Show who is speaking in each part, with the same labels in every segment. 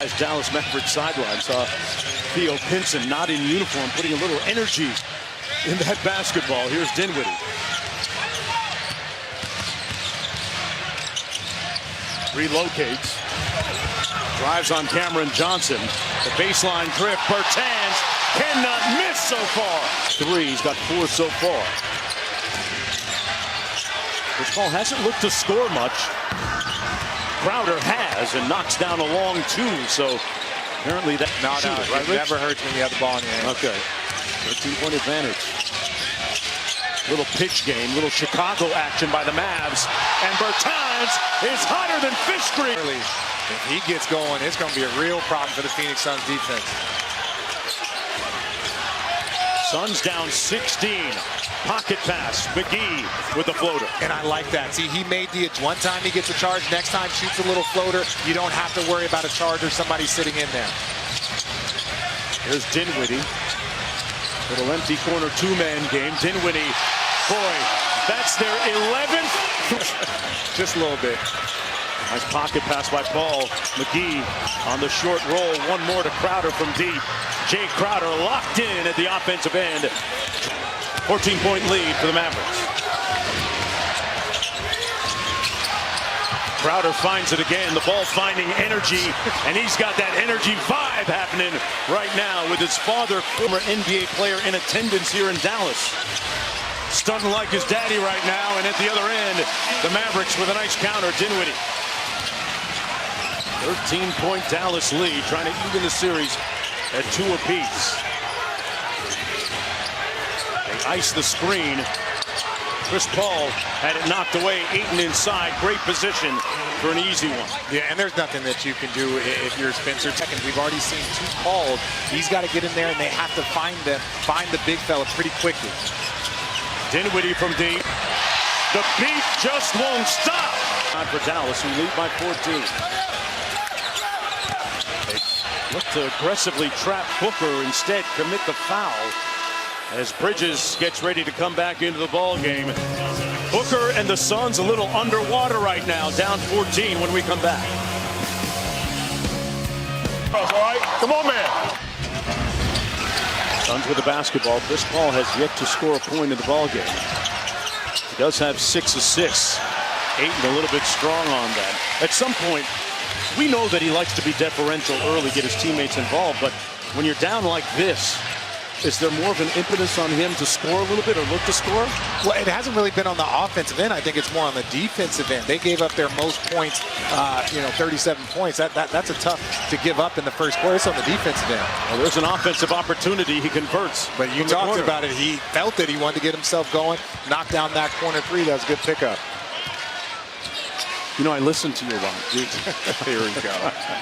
Speaker 1: As Dallas Mavericks sideline saw Theo Pinson not in uniform, putting a little energy in that basketball. Here's Dinwiddie. Relocates. Drives on Cameron Johnson. The baseline drift. Bertans cannot miss so far. Three. He's got four so far. Chris Paul hasn't looked to score much. Crowder has and knocks down a long two, so apparently that
Speaker 2: right? It never hurts when you have the ball in your hand.
Speaker 1: Okay, 13-point advantage. Little pitch game, little Chicago action by the Mavs, and Bertans is hotter than fish grease.
Speaker 2: If he gets going, it's going to be a real problem for the Phoenix Suns defense.
Speaker 1: Suns down 16. Pocket pass. McGee with the floater.
Speaker 2: And I like that. See, he made the one time he gets a charge, next time shoots a little floater. You don't have to worry about a charge or somebody sitting in there.
Speaker 1: Here's Dinwiddie. Little empty corner two-man game. Dinwiddie, boy, that's their 11th.
Speaker 2: Just a little bit.
Speaker 1: Nice pocket pass by Paul. McGee on the short roll. One more to Crowder from deep. Jay Crowder locked in at the offensive end. 14-point lead for the Mavericks. Crowder finds it again. The ball finding energy, and he's got that energy vibe happening right now with his father, former NBA player, in attendance here in Dallas. Stunning like his daddy right now, and at the other end, the Mavericks with a nice counter. Dinwiddie. 13-point Dallas lead, trying to even the series at 2 apiece. They ice the screen. Chris Paul had it knocked away. Ayton inside. Great position for an easy one.
Speaker 2: Yeah, and there's nothing that you can do if you're Spencer. Second, we've already seen 2 called. He's got to get in there, and they have to find the big fella pretty quickly.
Speaker 1: Dinwiddie from deep. The beat just won't stop. Time for Dallas, who lead by 14. Look to aggressively trap Booker, instead commit the foul as Bridges gets ready to come back into the ball game. Booker and the Suns a little underwater right now, down 14 when we come back.
Speaker 3: All right, come on, man.
Speaker 1: Suns with the basketball. Chris Paul has yet to score a point in the ball game. He does have 6 assists. Ayton a little bit strong on that. At some point, we know that he likes to be deferential early, get his teammates involved, but when you're down like this, is there more of an impetus on him to score a little bit or look to score?
Speaker 2: Well, it hasn't really been on the offensive end. I think it's more on the defensive end. They gave up their most points, 37 points. That's a tough to give up in the first quarter. It's on the defensive end.
Speaker 1: Well, there's an offensive opportunity. He converts.
Speaker 2: But you talked about it. He felt it. He wanted to get himself going. Knocked down that corner 3. That was a good pickup.
Speaker 1: You know, I listened to you a lot.
Speaker 2: Here we go.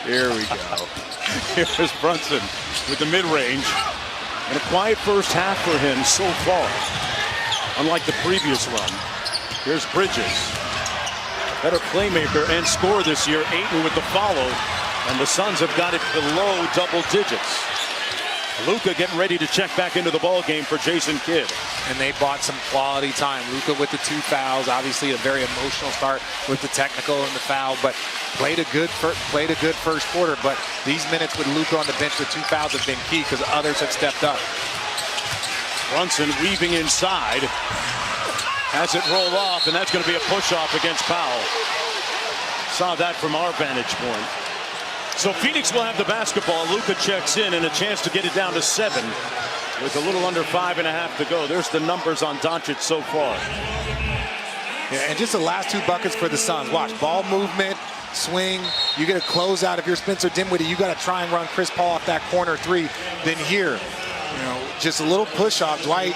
Speaker 2: Here we go.
Speaker 1: Here's Brunson with the mid-range. And a quiet first half for him so far, unlike the previous run. Here's Bridges. Better playmaker and scorer this year. Ayton with the follow. And the Suns have got it below double digits. Luka getting ready to check back into the ball game for Jason Kidd.
Speaker 2: And they bought some quality time. Luka with the 2 fouls. Obviously a very emotional start with the technical and the foul, but played a good first quarter. But these minutes with Luka on the bench with 2 fouls have been key because others have stepped up.
Speaker 1: Brunson weaving inside. Has it roll off, and that's going to be a push-off against Powell. Saw that from our vantage point. So Phoenix will have the basketball. Luka checks in and a chance to get it down to 7 with a little under 5.5 to go. There's the numbers on Doncic so far.
Speaker 2: Yeah, and just the last 2 buckets for the Suns. Watch, ball movement, swing. You get a closeout. If you're Spencer Dinwiddie, you got to try and run Chris Paul off that corner 3. Then here, just a little push off. Dwight,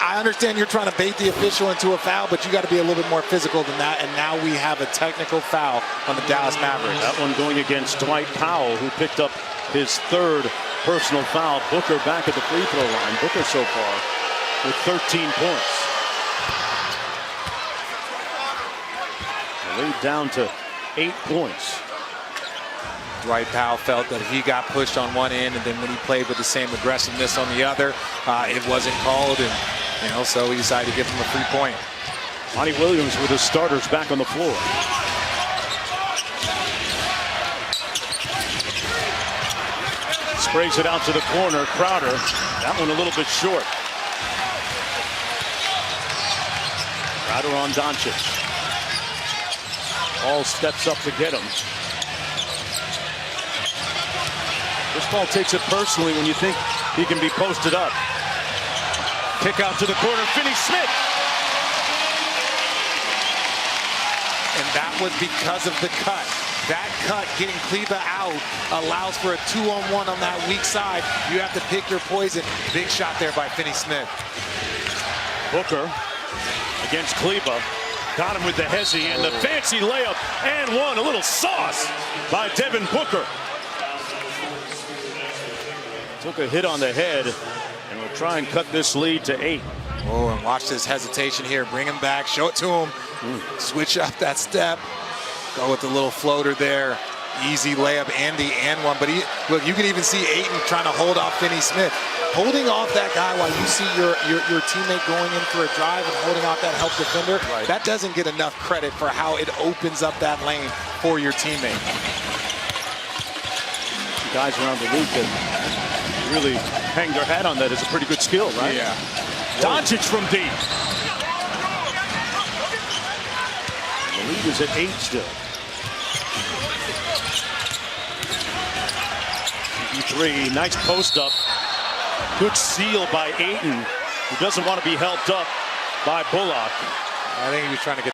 Speaker 2: I understand you're trying to bait the official into a foul, but you got to be a little bit more physical than that. And now we have a technical foul on the Dallas Mavericks.
Speaker 1: That one going against Dwight Powell, who picked up his 3rd personal foul. Booker back at the free throw line. Booker so far with 13 points. Lead down to 8 points.
Speaker 2: Dwight Powell felt that he got pushed on one end, and then when he played with the same aggressiveness on the other, it wasn't called, and so he decided to give him a free point.
Speaker 1: Monty Williams with his starters back on the floor. Sprays it out to the corner. Crowder, that one a little bit short. Crowder on Doncic. Ball steps up to get him. Chris Paul takes it personally when you think he can be posted up. Kick out to the corner, Finney-Smith.
Speaker 2: And that was because of the cut. That cut, getting Kleber out, allows for a 2-on-1 on that weak side. You have to pick your poison. Big shot there by Finney-Smith.
Speaker 1: Booker against Kleber. Got him with the hezzy and the fancy layup and one. A little sauce by Devin Booker. Took a hit on the head and will try and cut this lead to 8.
Speaker 2: Oh, and watch this hesitation here. Bring him back, show it to him. Switch up that step. Go with the little floater there. Easy layup and the and one. But look, you can even see Ayton trying to hold off Finney-Smith. Holding off that guy while you see your teammate going in for a drive and holding off that help defender,
Speaker 1: right,
Speaker 2: that doesn't get enough credit for how it opens up that lane for your teammate.
Speaker 1: Guys around the league that really hang their hat on that is a pretty good skill, right?
Speaker 2: Yeah.
Speaker 1: Doncic from deep. The lead is at 8 still. 3, nice post up. Good seal by Ayton, who doesn't want to be helped up by Bullock.
Speaker 2: I think he was trying to get